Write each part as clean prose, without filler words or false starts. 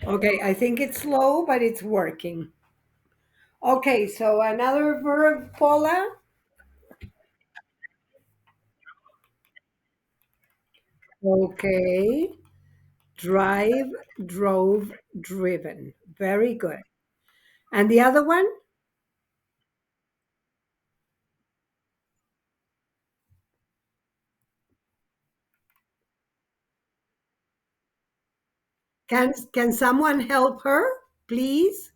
Okay, I think it's slow, but it's working. Okay, so another verb, Paula. Okay, drive, drove, driven. Very good. And the other one? Can someone help her, please?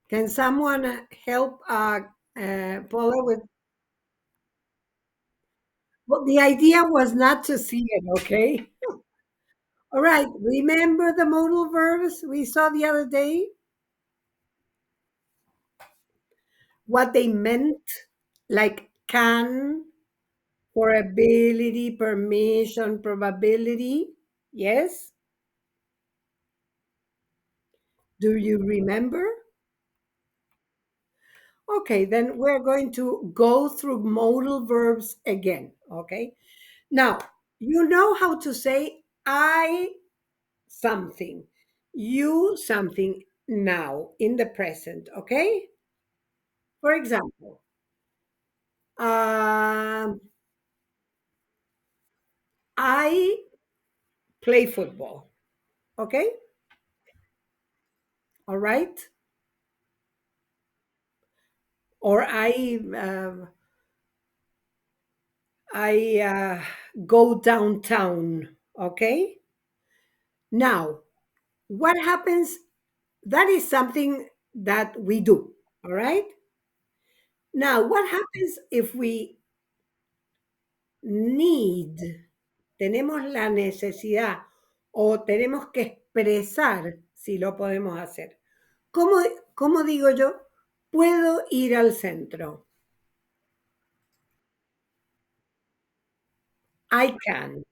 Can someone help Paula with? Well, the idea was not to see it, okay? All right. Remember the modal verbs we saw the other day? What they meant? Like can, for ability, permission, probability. Yes? Do you remember? Okay, then we're going to go through modal verbs again. Okay. Now, you know how to say I something, you something now in the present. Okay. For example, um, I play football. Okay. All right. Or I go downtown. Okay. Now, what happens? That is something that we do. All right. Now, what happens if we need, tenemos la necesidad o tenemos que expresar si lo podemos hacer? ¿Cómo, cómo digo yo? Puedo ir al centro. I can.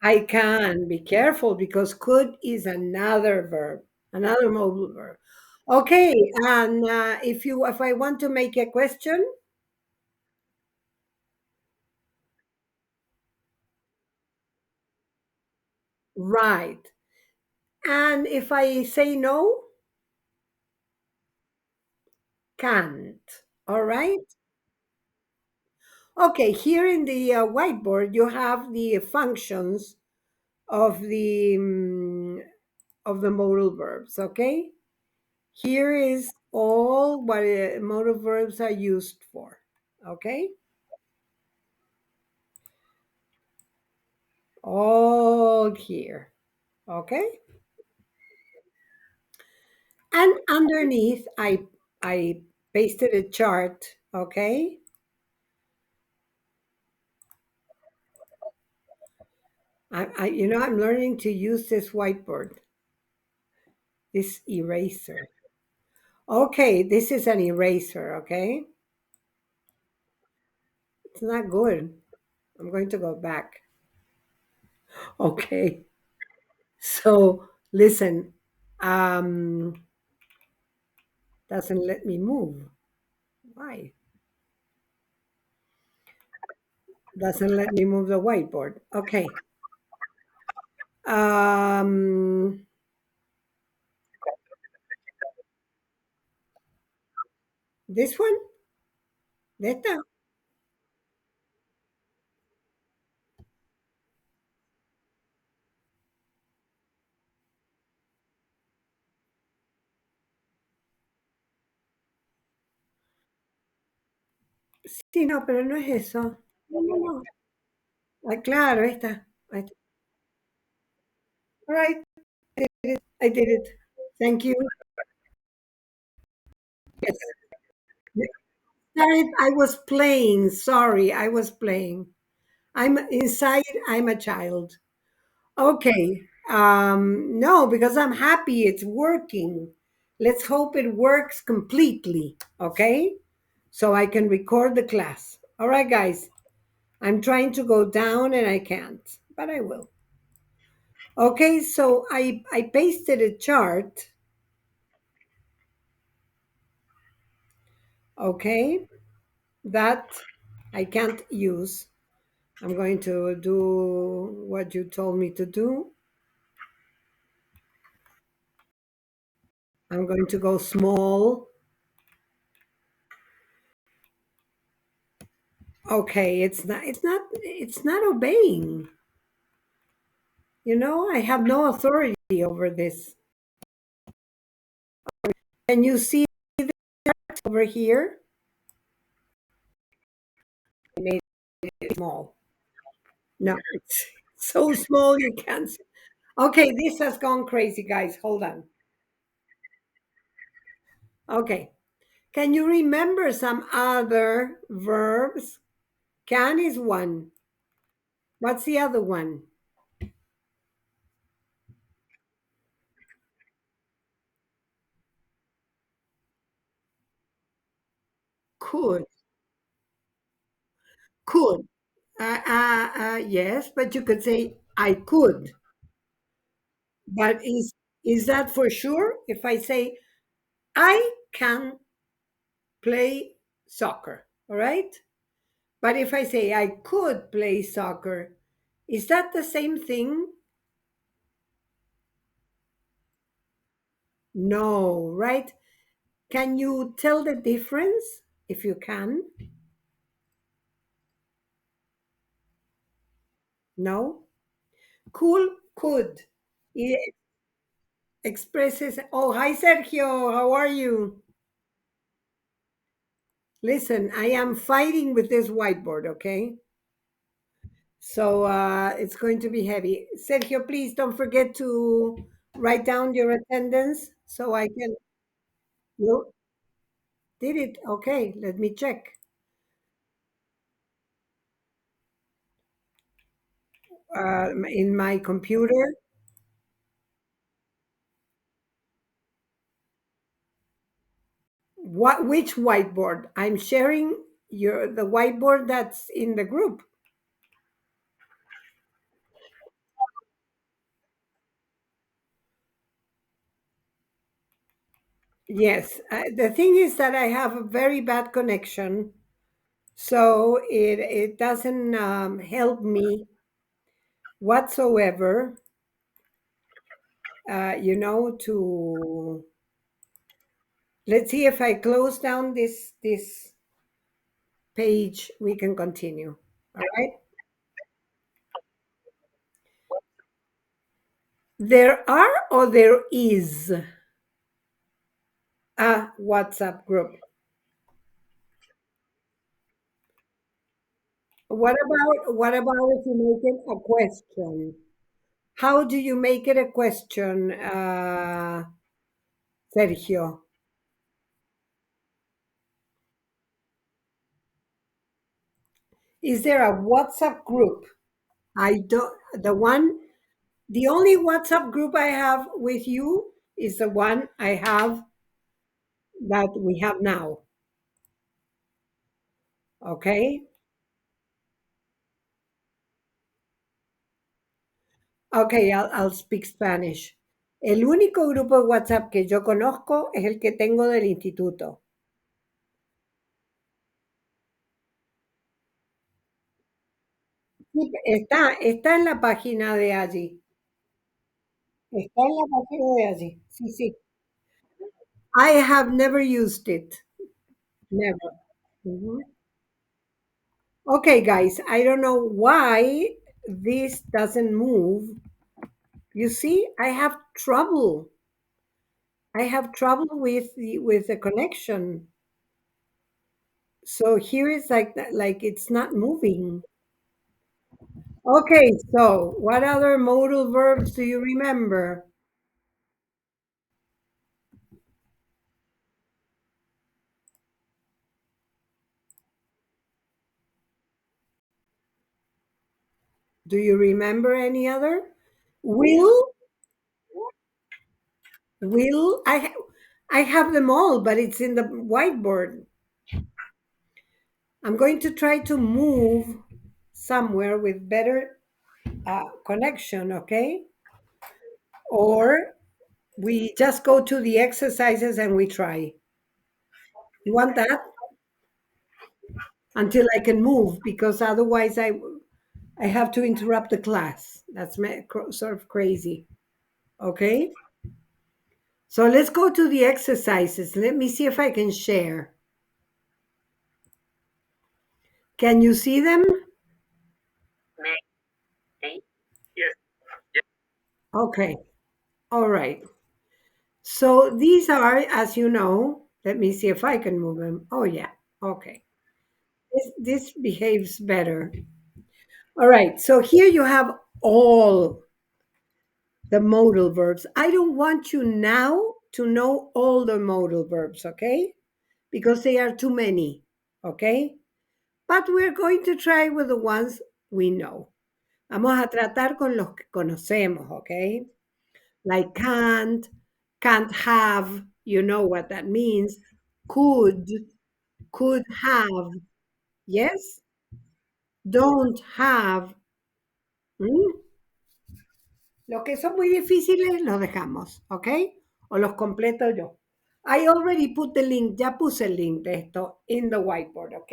I can. Be careful because could is another verb, another mobile verb. Okay, and if I want to make a question, right. And if I say no, can't. All right. Okay, here in the whiteboard, you have the functions of the modal verbs. Okay, here is all what modal verbs are used for. Okay, all here. Okay, and underneath, I pasted a chart. Okay, I'm learning to use this whiteboard, this eraser. Okay, this is an eraser. Okay, it's not good. I'm going to go back. Okay. So listen, um, doesn't let me move. Why? Doesn't let me move the whiteboard. Okay. Um, this one? Esta? Sí, no, pero no es eso. No, no, no. Ah, claro, esta. Ahí está. All right, I did it. Thank you. Yes. Sorry, I was playing. Sorry, I was playing. I'm inside, I'm a child. Okay. No, because I'm happy it's working. Let's hope it works completely. Okay. So I can record the class. All right, guys. I'm trying to go down and I can't, but I will. Okay. So I pasted a chart. Okay. That I can't use. I'm going to do what you told me to do. I'm going to go small. Okay, it's not obeying. I have no authority over this. Can you see over here? I made it small. No, it's so small you can't see. Okay, this has gone crazy, guys. Hold on. Okay. Can you remember some other verbs? Can is one. What's the other one? Could. Could. Yes, but you could say I could. But is that for sure? If I say I can play soccer, all right? But if I say I could play soccer, is that the same thing? No, right? Can you tell the difference if you can? No? Cool, could. It expresses, oh, hi, Sergio, how are you? Listen, I am fighting with this whiteboard, okay? So it's going to be heavy. Sergio, please don't forget to write down your attendance so I can. You did it? Okay, let me check. In my computer. What? Which whiteboard? I'm sharing the whiteboard that's in the group. Yes. The thing is that I have a very bad connection, so it doesn't help me whatsoever. To let's see if I close down this page, we can continue. All right. There are or there is a WhatsApp group. What about if you make it a question? How do you make it a question, Sergio? Is there a WhatsApp group? I don't, the only WhatsApp group I have with you is the one I have that we have now. Okay. Okay, I'll speak Spanish. El único grupo de WhatsApp que yo conozco es el que tengo del instituto. Sí, está en la página de allí. Está en la página de allí. Sí, sí. I have never used it. Never. Mhm. Okay, guys, I don't know why this doesn't move. You see, I have trouble. I have trouble with the connection. So here is like like it's not moving. Okay, so what other modal verbs do you remember? Do you remember any other? Will, will. I have them all, but it's in the whiteboard. I'm going to try to move somewhere with better connection, okay? Or we just go to the exercises and we try. You want that? Until I can move, because otherwise I have to interrupt the class. That's sort of crazy. Okay. So let's go to the exercises. Let me see if I can share. Can you see them? Okay. All right. So these are, as you know, let me see if I can move them. Oh, yeah. Okay. This behaves better. All right. So here you have all the modal verbs. I don't want you now to know all the modal verbs, okay? Because they are too many, okay? But we're going to try with the ones we know. Vamos a tratar con los que conocemos, okay? Like can't have, you know what that means. Could have, yes? Don't have. ¿Mm? Los que son muy difíciles los dejamos, ¿ok? O los completo yo. I already put the link, ya puse el link de esto in the whiteboard, ¿ok?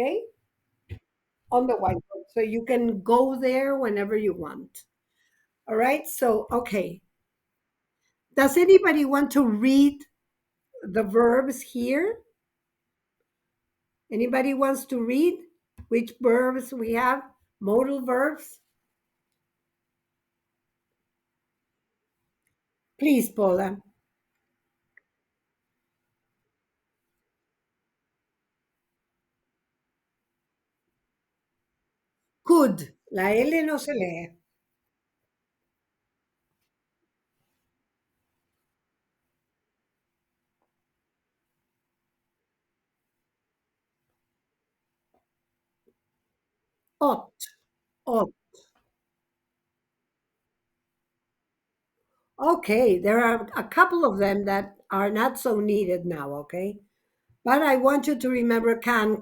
On the whiteboard, so you can go there whenever you want. All right, so, okay. Does anybody want to read the verbs here? Anybody wants to read which verbs we have? Modal verbs? Please, Paula. Could. La L no se lee. Ought. Ought. Okay, there are a couple of them that are not so needed now, okay? But I want you to remember can't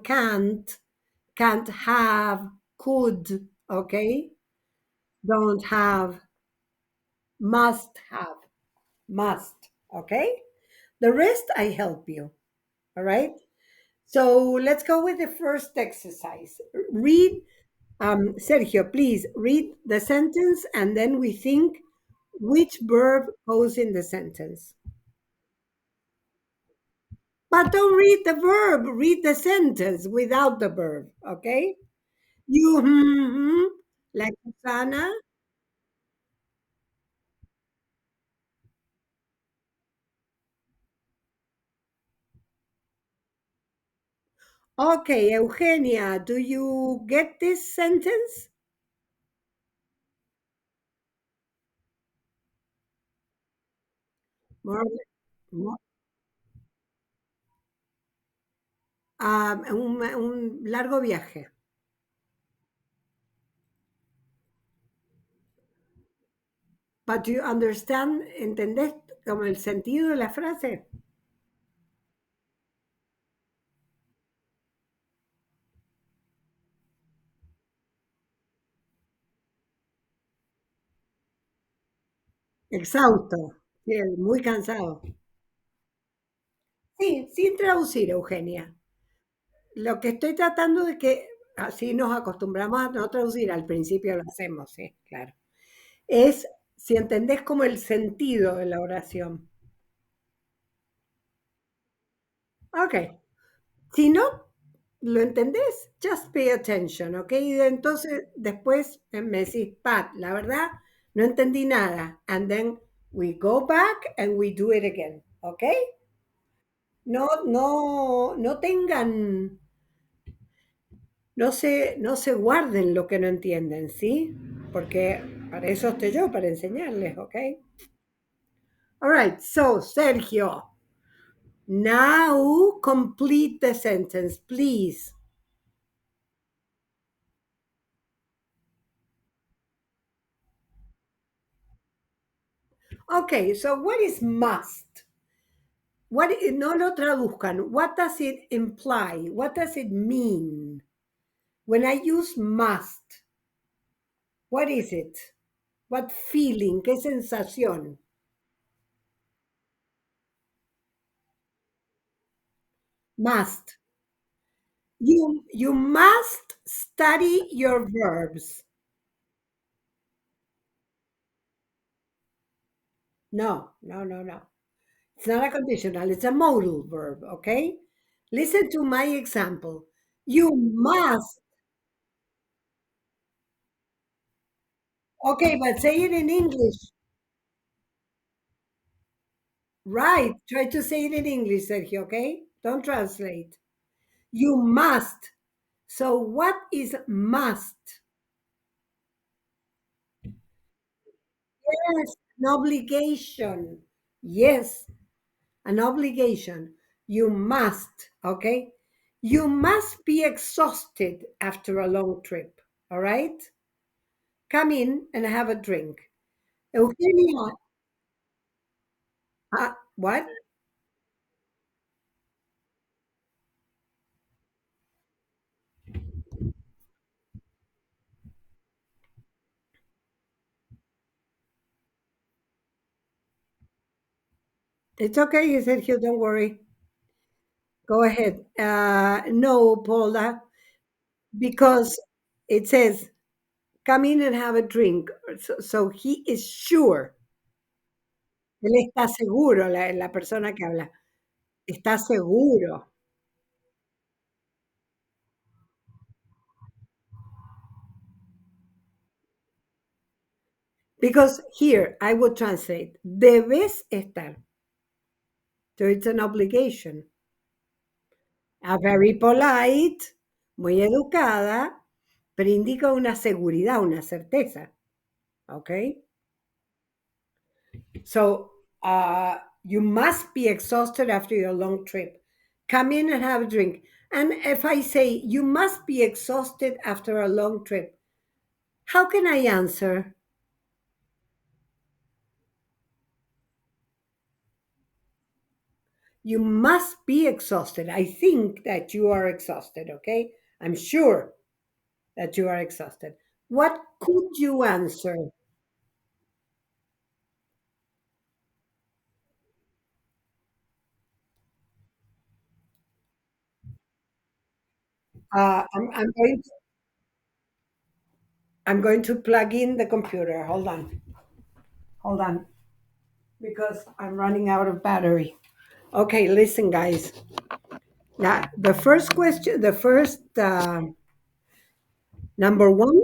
have, could, okay? Don't have, have, must, okay? The rest I help you, all right? So let's go with the first exercise. Read, Sergio, please read the sentence and then we think which verb goes in the sentence. But don't read the verb, read the sentence without the verb, okay? You, like Susana. Okay, Eugenia, do you get this sentence? More, more, un largo viaje. But do you understand? ¿Entendés como el sentido de la frase? Exhausto, sí, muy cansado. Sí, sin traducir, Eugenia. Lo que estoy tratando de que así nos acostumbramos a no traducir, al principio lo hacemos, sí, claro. Es si entendés como el sentido de la oración. Ok. Si no lo entendés, just pay attention, ok. Y entonces después me decís, Pat, la verdad, no entendí nada. And then we go back and we do it again, ok. No, no, no tengan, no se guarden lo que no entienden, ¿sí? Porque para eso estoy yo, para enseñarles, ¿ok? All right, so Sergio, now complete the sentence, please. Okay, so what is must? No lo traduzcan. What does it imply? What does it mean? When I use must, what is it? What feeling? ¿Qué sensación? Must. You must study your verbs. No, no, no, no. It's not a conditional, it's a modal verb, okay? Listen to my example. You must. Okay, but say it in English. Right. Try to say it in English, Sergio, okay? Don't translate. You must. So, what is must? Yes, an obligation. Yes, an obligation. You must, okay? You must be exhausted after a long trip, all right? Come in and have a drink. Eugenia, what? It's okay, Sergio, don't worry. Go ahead. No, Paula, because it says, come in and have a drink. So he is sure. Él está seguro, la persona que habla. Está seguro. Because here I would translate, debes estar. So it's an obligation. A very polite, muy educada, pero indica una seguridad, una certeza. Okay? So you must be exhausted after your long trip. Come in and have a drink. And if I say, you must be exhausted after a long trip, how can I answer? You must be exhausted. I think that you are exhausted, okay? I'm sure that you are exhausted. What could you answer? I'm going to plug in the computer. Hold on, because I'm running out of battery. Okay, listen, guys. Yeah, the first question, the first number one,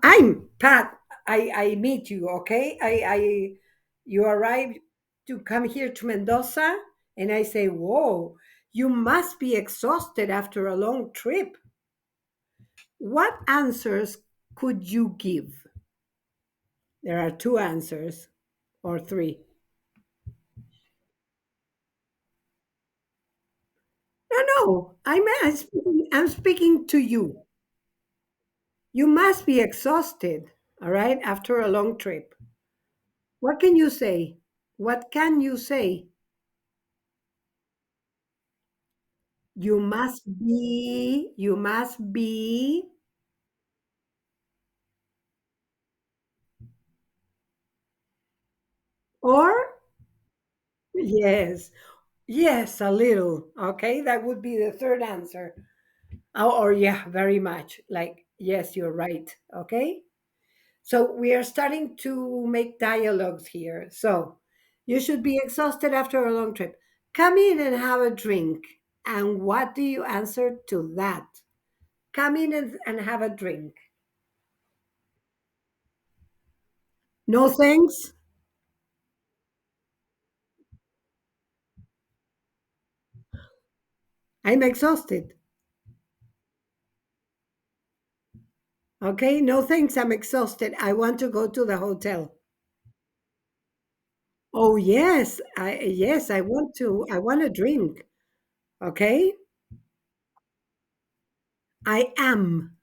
I'm Pat. I meet you. Okay, you arrived to come here to Mendoza, and I say, whoa, you must be exhausted after a long trip. What answers could you give? There are two answers or three. No, no, I'm speaking to you. You must be exhausted, all right, after a long trip. What can you say? What can you say? You must be, or yes, yes, a little. Okay, that would be the third answer. Oh, or yeah, very much. Like, yes, you're right. Okay. So we are starting to make dialogues here. So you should be exhausted after a long trip. Come in and have a drink. And what do you answer to that? Come in and have a drink. No thanks. I'm exhausted. Okay, no thanks. I'm exhausted. I want to go to the hotel. Oh yes, I want a drink. Okay? I am.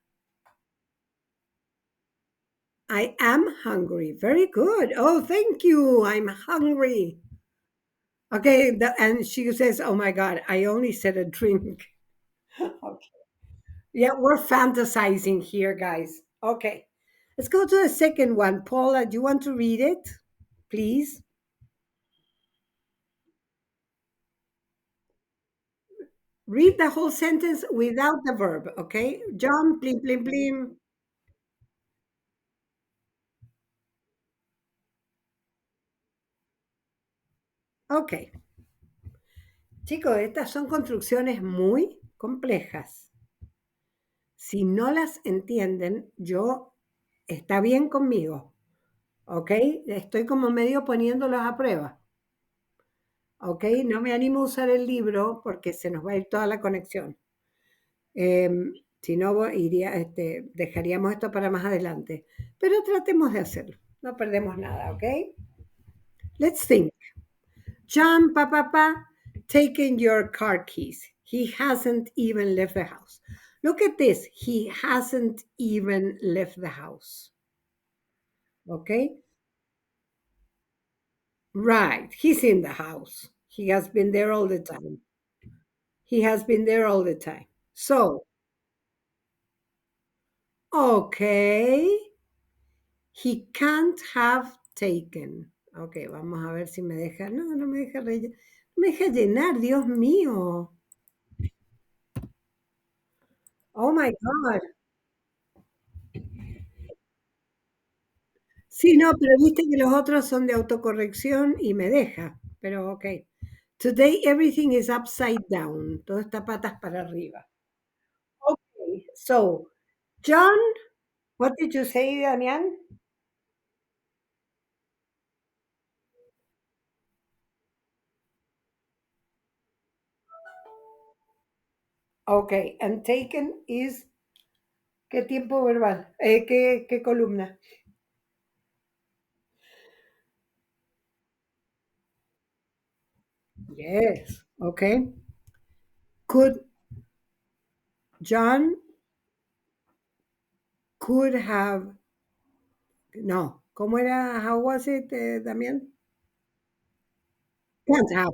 I am hungry. Very good. Oh, thank you. I'm hungry. Okay, and she says, "Oh my God, I only said a drink." Okay. Yeah, we're fantasizing here, guys. Okay, let's go to the second one. Paula, do you want to read it, please? Read the whole sentence without the verb. Okay, John, blim blim blim. Ok, chicos, estas son construcciones muy complejas. Si no las entienden, yo está bien conmigo, ¿ok? Estoy como medio poniéndolos a prueba, ¿ok? No me animo a usar el libro porque se nos va a ir toda la conexión. Si no, iría, dejaríamos esto para más adelante. Pero tratemos de hacerlo. No perdemos nada, ¿ok? Let's think. John, papa, taken your car keys. He hasn't even left the house. Look at this. He hasn't even left the house. Okay? Right. He's in the house. He has been there all the time. He has been there all the time. So, okay. He can't have taken. Ok, vamos a ver si me deja. No, no me deja rellenar. No me deja llenar, Dios mío. Oh my God. Sí, no, pero viste que los otros son de autocorrección y me deja. Pero ok. Today everything is upside down. Todo está patas para arriba. Okay, so, John, what did you say, Damián? Okay, and taken is, ¿qué tiempo verbal? ¿Qué columna? Yes, okay. Could John could have, no, ¿cómo era? How was it, Damián? Can't have.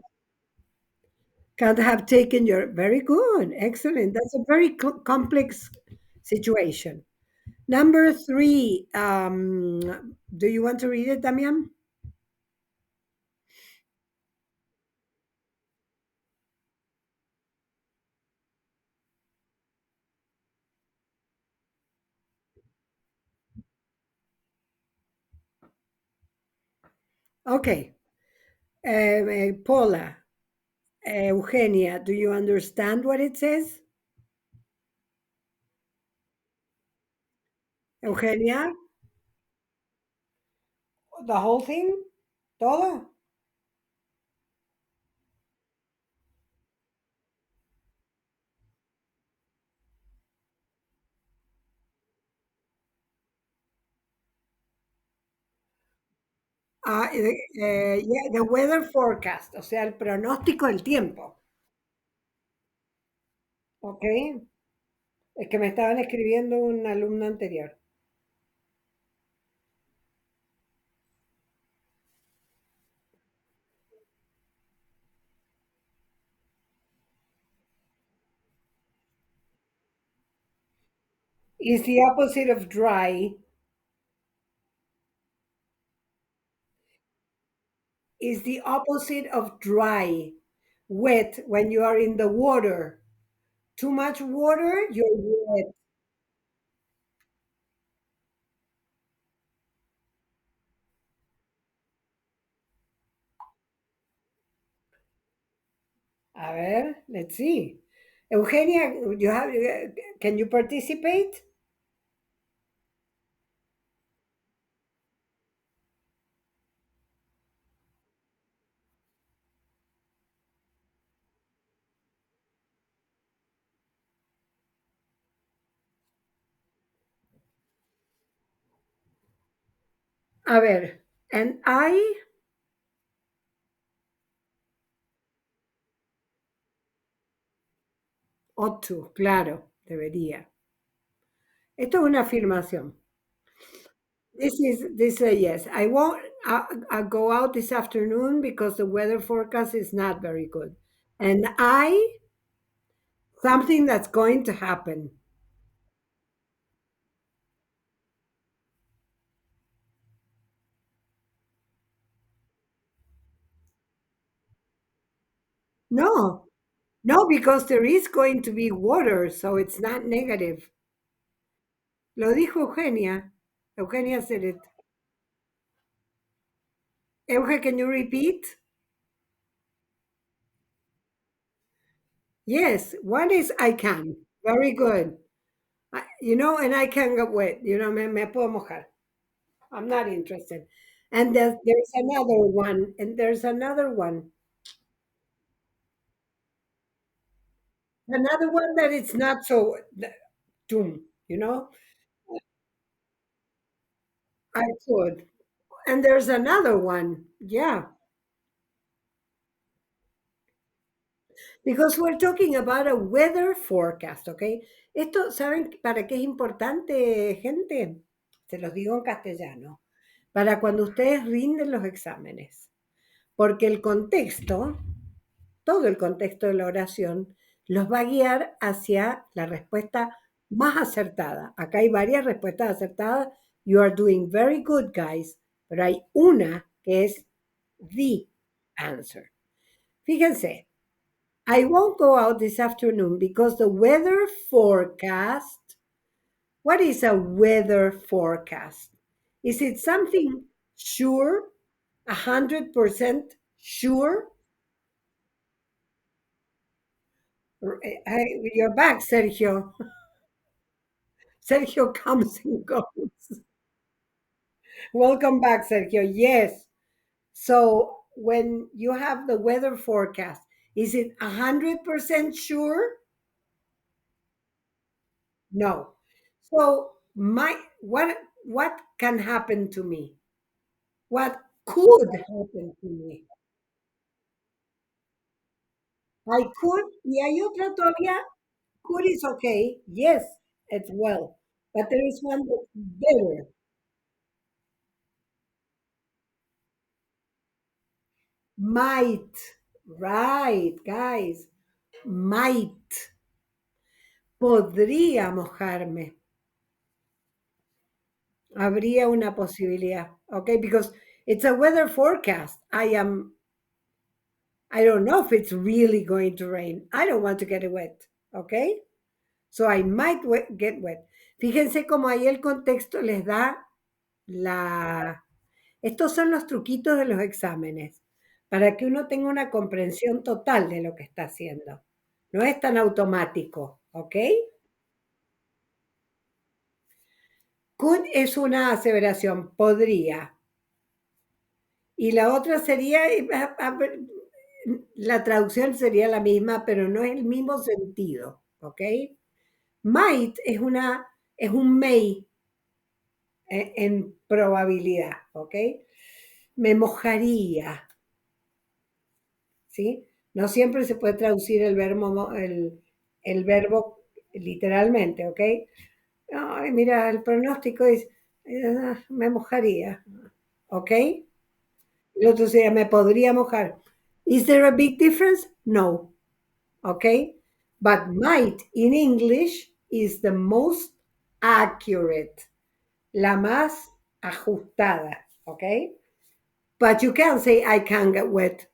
Can't have taken your, very good, excellent. That's a very complex situation. Number three, do you want to read it, Damián? Okay. Paula, Eugenia, do you understand what it says? Eugenia, the whole thing? Todo? Yeah, the weather forecast, o sea, el pronóstico del tiempo. Ok. Es que me estaban escribiendo un alumno anterior. Is the opposite of dry, is the opposite of dry, wet when you are in the water. Too much water, you're wet. A ver, let's see. Eugenia, you have, can you participate? A ver, and I ought to, claro, debería. Esto es una afirmación. This yes. I won't I go out this afternoon because the weather forecast is not very good. And I something that's going to happen. No, no, because there is going to be water, so it's not negative. Lo dijo Eugenia. Eugenia said it. Euge, can you repeat? Yes, one is I can. Very good. And I can get wet. Me puedo mojar. I'm not interested. And there's another one, and there's another one that it's not so doom, I could. And there's another one, yeah, because we're talking about a weather forecast, ¿ok? Esto, ¿saben para qué es importante, gente? Se los digo en castellano. Para cuando ustedes rinden los exámenes. Porque el contexto, todo el contexto de la oración, los va a guiar hacia la respuesta más acertada. Acá hay varias respuestas acertadas. You are doing very good, guys. Pero hay una que es the answer. Fíjense, I won't go out this afternoon because the weather forecast. What is a weather forecast? Is it something sure, 100% sure? You're back, Sergio. Sergio comes and goes. Welcome back, Sergio. Yes. So when you have the weather forecast, is it 100% sure? No. So what can happen to me? What could happen to me? I could, y hay otra todavía, could is okay. Yes, it's well. But there is one that's better. Might. Right, guys. Might. Podría mojarme. Habría una posibilidad. Okay, because it's a weather forecast. I don't know if it's really going to rain. I don't want to get wet. Okay, so I might get wet. Fíjense cómo ahí el contexto les da la. Estos son los truquitos de los exámenes, para que uno tenga una comprensión total de lo que está haciendo. No es tan automático, ¿ok? Could es una aseveración, podría. Y la otra sería, la traducción sería la misma, pero no es el mismo sentido, ¿ok? Might es un may en probabilidad, ¿ok? Me mojaría, ¿sí? No siempre se puede traducir el verbo literalmente, ¿ok? Ay, mira, el pronóstico es, me mojaría, ¿ok? El otro sería, me podría mojar. Is there a big difference? No, ¿ok? But might in English is the most accurate, la más ajustada, ¿ok? But you can say, I can get wet.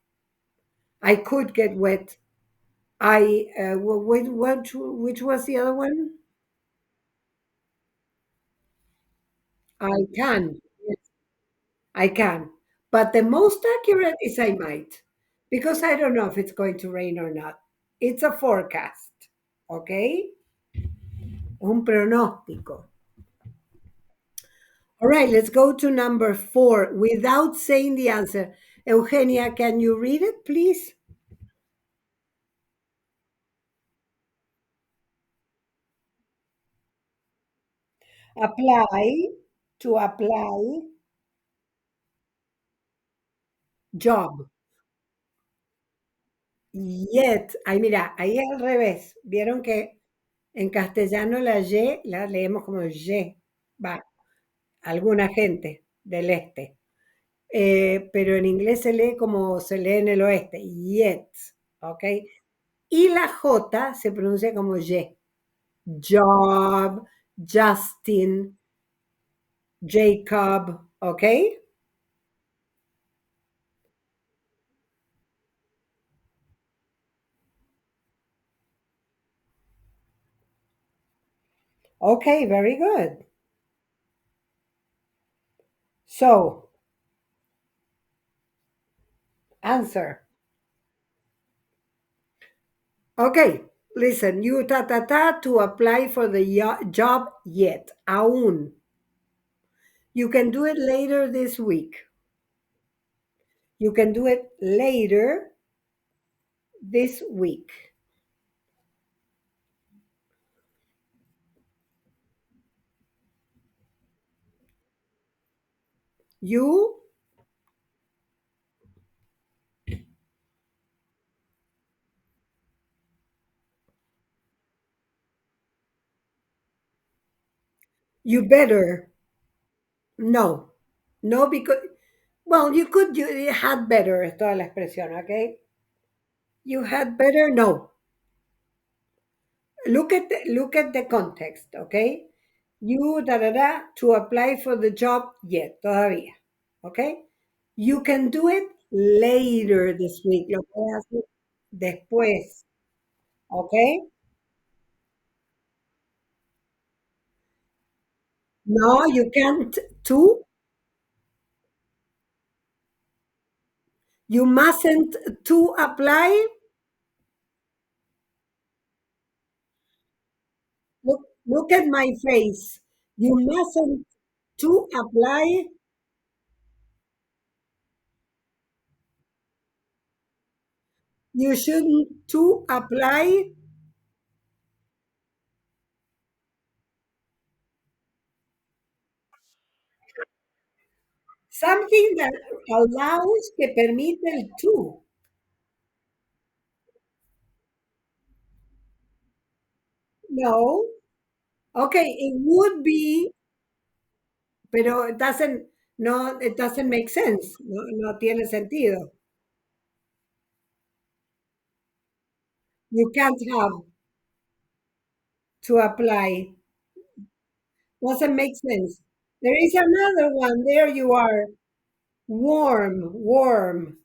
I could get wet. Which was the other one? I can. Yes, I can. But the most accurate is I might, because I don't know if it's going to rain or not. It's a forecast, okay? Un pronóstico. All right, let's go to number 4 without saying the answer. Eugenia, can you read it, please? Apply, to apply, job. Yet. Ay, mira, ahí es al revés. Vieron que en castellano la Y la leemos como Y. Va, alguna gente del este. Pero en inglés se lee como se lee en el oeste. Yet. ¿Ok? Y la J se pronuncia como Y. Job, Justin, Jacob. ¿Ok? Okay, very good. So, answer. Okay, listen, you ta ta ta to apply for the job yet. Aún. You can do it later this week. You can do it later this week. You you better. No. No, because well, you had better es toda la expresión, okay? You had better no. Look at the context, okay? You da da da to apply for the job yet, todavía. Okay? You can do it later this week. Lo puedes hacer después, okay? No, you can't to. You mustn't to apply. Look at my face. You mustn't to apply. You shouldn't to apply something that allows, que permite el to. No. Okay, it would be, pero it doesn't, no, it doesn't make sense. No, no tiene sentido. You can't have to apply. Doesn't make sense. There is another one. There you are. Warm, warm.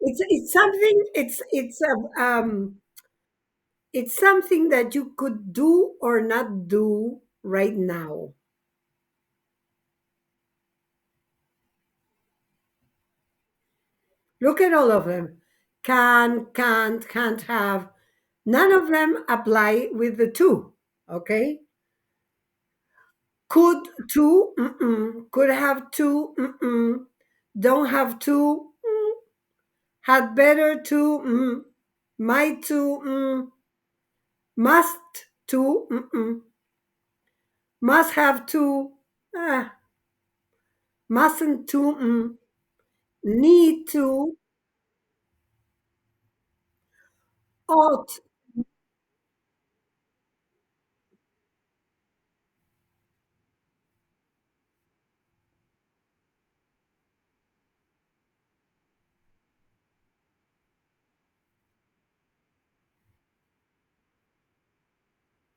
It's something. It's something that you could do or not do right now. Look at all of them. Can, can't have. None of them apply with the two. Okay. Could to, mm-mm. Could have to, mm-mm. Don't have to, had better to, might to, must to, must have to, ah, mustn't to, need to, ought.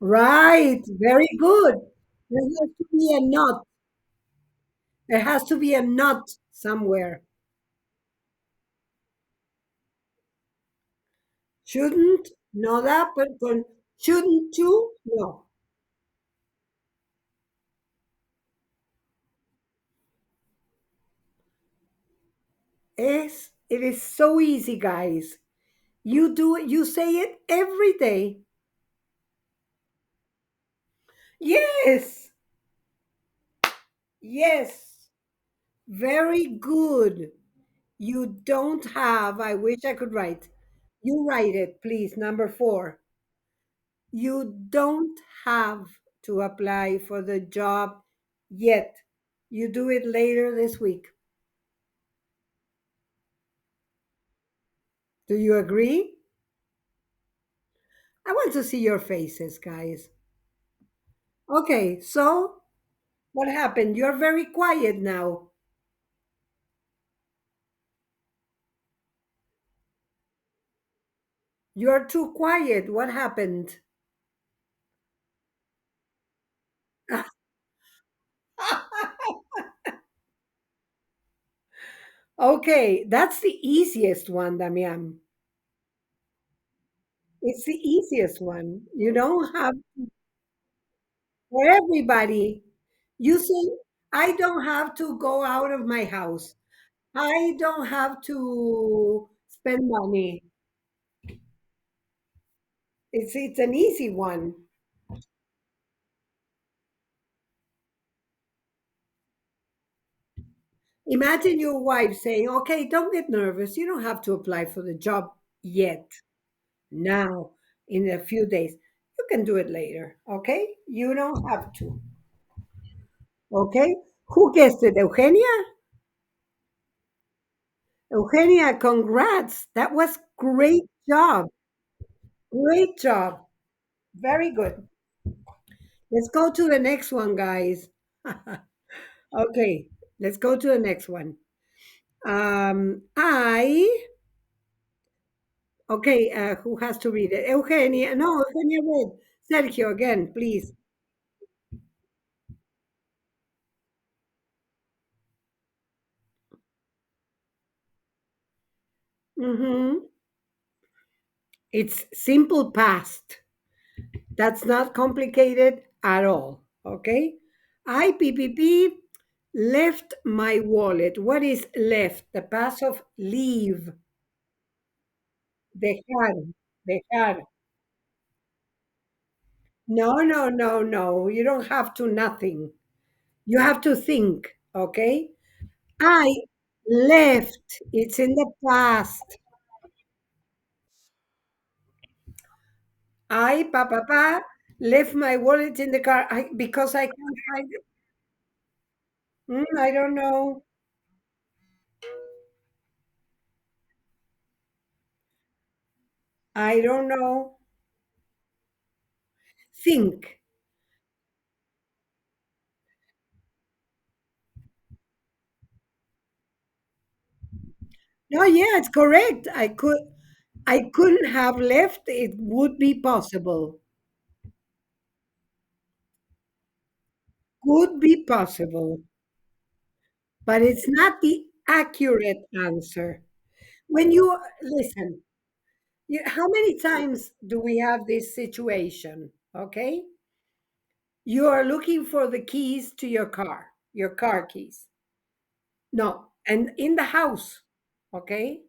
Right, very good. There has to be a not. There has to be a not somewhere. Shouldn't, no that, but shouldn't to, no. It is so easy, guys. You do it, you say it every day. Yes, yes, very good. You don't have, I wish I could write. You write it, please. Number four. You don't have to apply for the job yet. You do it later this week. Do you agree? I want to see your faces, guys. Okay, so what happened? You're very quiet now. You're too quiet. What happened? Okay, that's the easiest one, Damian. It's the easiest one. You don't have for everybody. You say, I don't have to go out of my house. I don't have to spend money. It's an easy one. Imagine your wife saying, "Okay, don't get nervous. You don't have to apply for the job yet. Now, in a few days. You can do it later. Okay? You don't have to. Okay? Who guessed it? Eugenia? Eugenia, congrats. That was great job. Great job. Very good. Let's go to the next one, guys. Okay, let's go to the next one. I okay. Who has to read it? Eugenia. No, Eugenia read. Sergio again, please. Hmm. It's simple past. That's not complicated at all. Okay. I PPP left my wallet. What is left? The past of leave. Dejar. Dejar. No, no, no, no. You don't have to nothing. You have to think. Okay. I left. It's in the past. Pa, left my wallet in the car because I can't find it. I don't know. I don't know. Think. No, yeah, it's correct. I couldn't have left. It would be possible. Could be possible, but it's not the accurate answer. When you listen, how many times do we have this situation? Okay. You are looking for the keys to your car keys. No, and in the house, okay?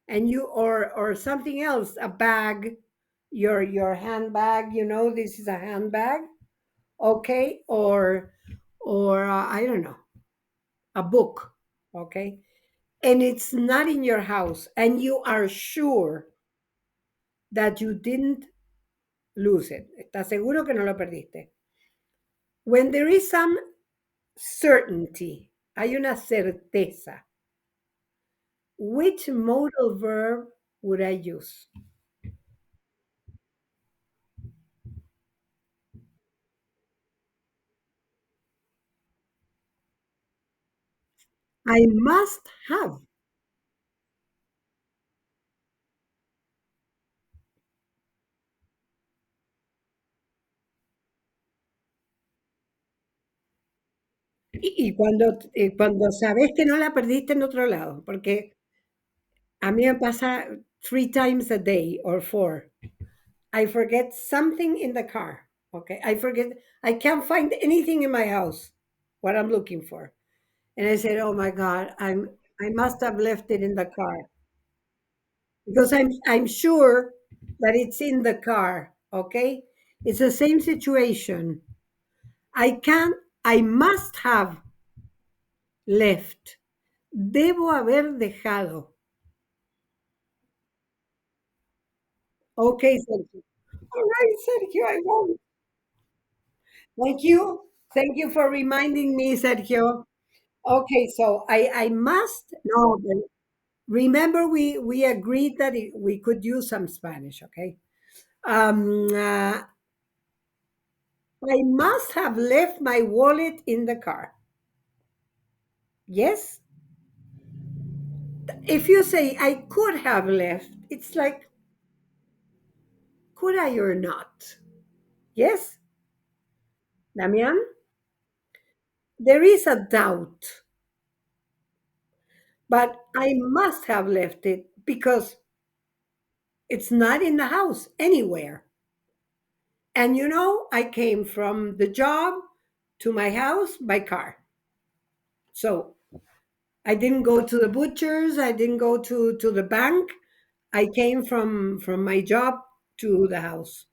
And you or something else, a bag, your handbag, this is a handbag, okay? Or I don't know, a book, okay? And it's not in your house and you are sure that you didn't lose it. ¿Estás seguro que no lo perdiste? When there is some certainty, hay una certeza. Which modal verb would I use? I must have. Y cuando sabes que no la perdiste en otro lado, porque a mí me pasa 3 times a day or four. I forget something in the car. Okay. I can't find anything in my house, what I'm looking for. And I said, oh my God, I must have left it in the car because I'm sure that it's in the car. Okay. It's the same situation. I can't, I must have left. Debo haber dejado. Okay, Sergio. All right, Sergio, I won't. Thank you. Thank you for reminding me, Sergio. Okay, so I must no. Remember, we agreed that we could use some Spanish. Okay. I must have left my wallet in the car. Yes. If you say I could have left, it's like could I or not? Yes, Damian. There is a doubt, but I must have left it because it's not in the house anywhere. And I came from the job to my house by car. So I didn't go to the butcher's, I didn't go to the bank. I came from my job to the house.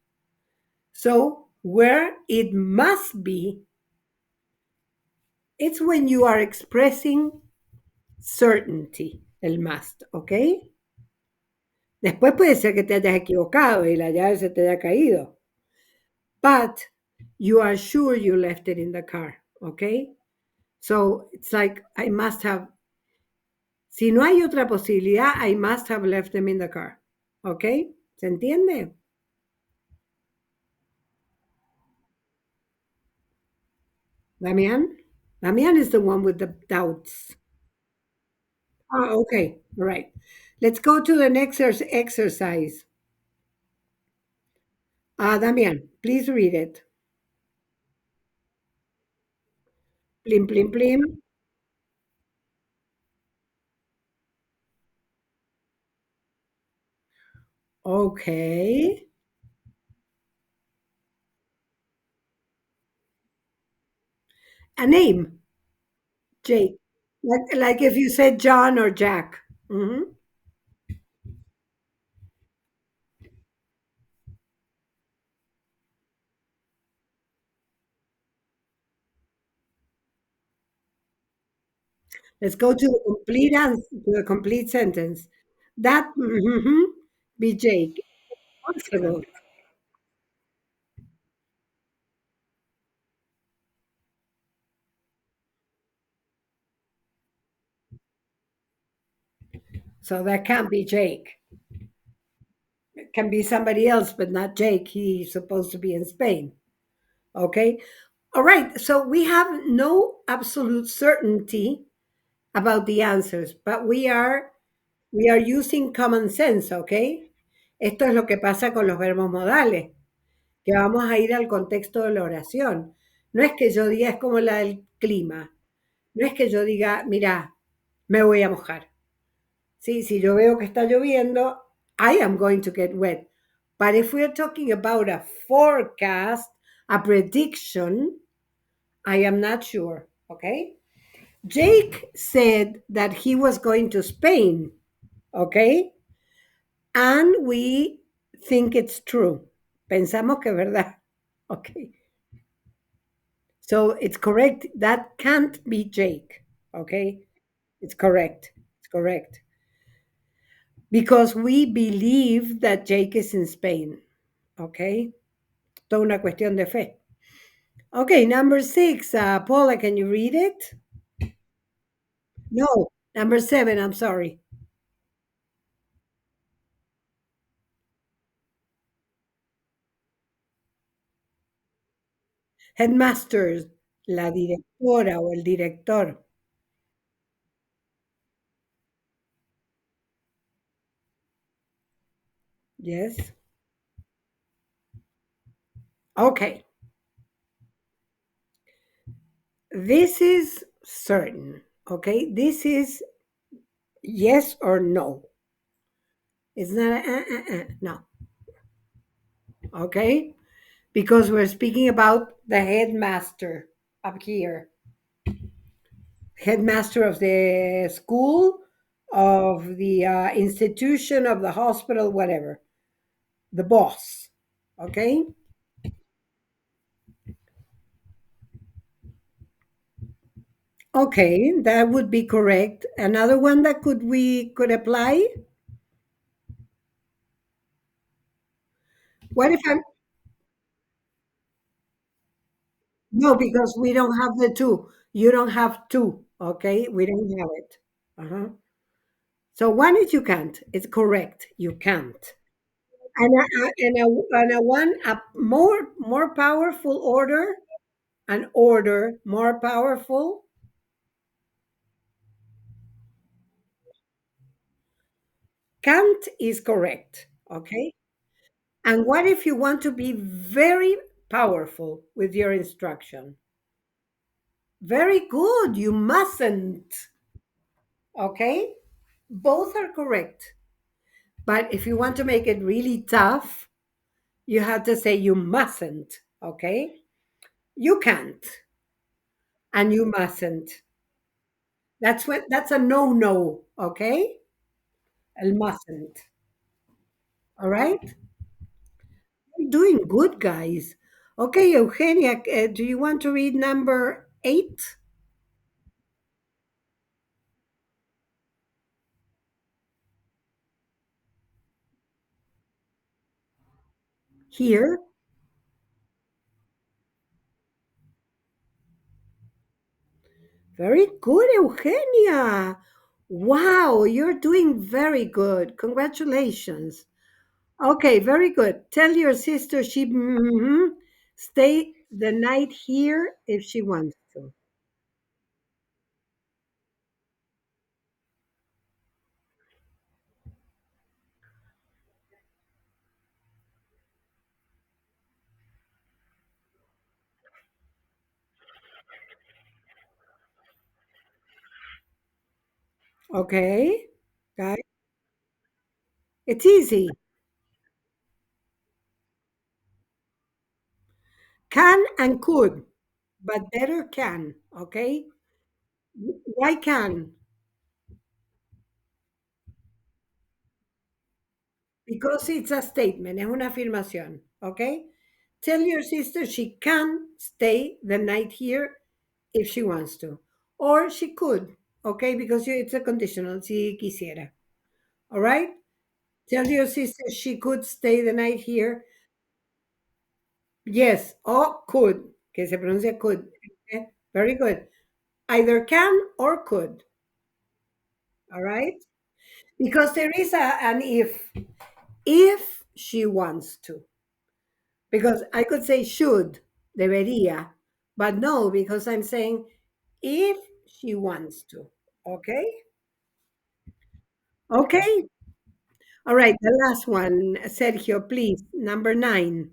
So where it must be, it's when you are expressing certainty, el must, ¿ok? Después puede ser que te hayas equivocado y la llave se te haya caído, but you are sure you left it in the car, ¿ok? So it's like, I must have, si no hay otra posibilidad, I must have left them in the car, ¿ok? ¿Se entiende? Damian? Damian is the one with the doubts. Oh, okay, all right. Let's go to the next exercise. Damian, please read it. Plim, plim, plim. Okay. A name, Jake. Like if you said John or Jack. Mhm. Let's go to the complete answer, to the complete sentence. That be Jake. Possible. So that can't be Jake. It can be somebody else, but not Jake. He's supposed to be in Spain. Okay. All right. So we have no absolute certainty about the answers, but we are using common sense, okay? Esto es lo que pasa con los verbos modales, que vamos a ir al contexto de la oración. No es que yo diga, es como la del clima. No es que yo diga, mira, me voy a mojar. Sí, si yo veo que está lloviendo, I am going to get wet. But if we're talking about a forecast, a prediction, I am not sure. Okay. Jake said that he was going to Spain. Okay. And we think it's true. Pensamos que es verdad. Okay. So it's correct. That can't be Jake. Okay. It's correct. It's correct. Because we believe that Jake is in Spain. Okay. Toda una cuestión de fe. Okay. Number 6. Paula, can you read it? No. Number 7. I'm sorry. Headmasters, la directora o el director. Yes. Okay. This is certain. Okay. This is yes or no. It's not no. Okay. Because we're speaking about the headmaster up here. Headmaster of the school, of the institution, of the hospital, whatever. The boss. Okay. Okay, that would be correct. Another one that we could apply. What if I'm no, because we don't have the two. You don't have two. Okay, we don't have it. Uh-huh. So one is you can't. It's correct. You can't. And a one a more powerful order, an order more powerful. Can't is correct. Okay. And what if you want to be very powerful with your instruction? Very good. You mustn't. Okay. Both are correct. But if you want to make it really tough, you have to say you mustn't. Okay. You can't. and you mustn't. That's a no, okay? El mustn't. All right? You're doing good, guys. Okay, Eugenia, do you want to read number 8 here? Very good, Eugenia. Wow, you're doing very good. Congratulations. Okay, very good. Tell your sister she stay the night here if she wants to. Okay, guys, it's easy. Can and could, but better can. Okay, why can? Because it's a statement, es una afirmación. Okay, tell your sister she can stay the night here if she wants to, or she could. Okay, because it's a conditional. Si quisiera. All right. Tell your sister she could stay the night here. Yes, or could, que se pronuncia could. Okay? Very good. Either can or could. All right? Because there is an if she wants to. Because I could say should, debería, but no, because I'm saying if she wants to. Okay? Okay. All right. The last one, Sergio, please. Number 9.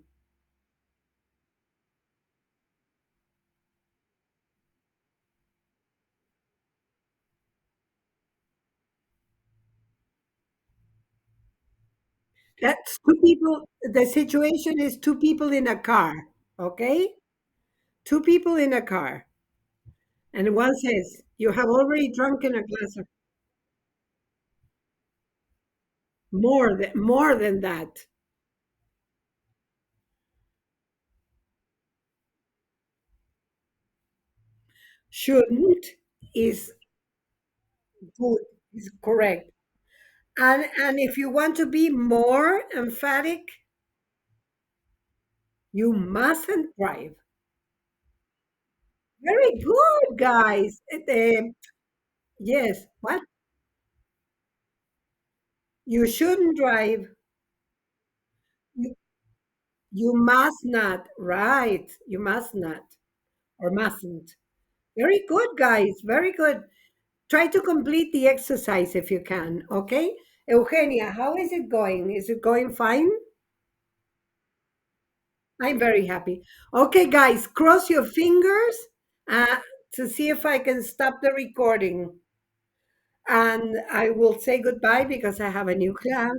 That's two people. The situation is two people in a car. Okay? Two people in a car. And one says, you have already drunken a glass of more than that. Shouldn't is good, is correct. And if you want to be more emphatic, you mustn't drive. Very good, guys. Yes, what? You shouldn't drive. You, you must not. Right. You must not or mustn't. Very good, guys. Very good. Try to complete the exercise if you can, okay? Eugenia, how is it going? Is it going fine? I'm very happy. Okay, guys, cross your fingers uh, to see if I can stop the recording. And I will say goodbye because I have a new class.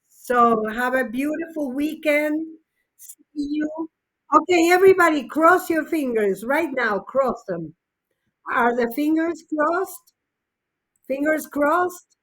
So have a beautiful weekend. See you. Okay, everybody, cross your fingers right now. Cross them. Are the fingers crossed? Fingers crossed?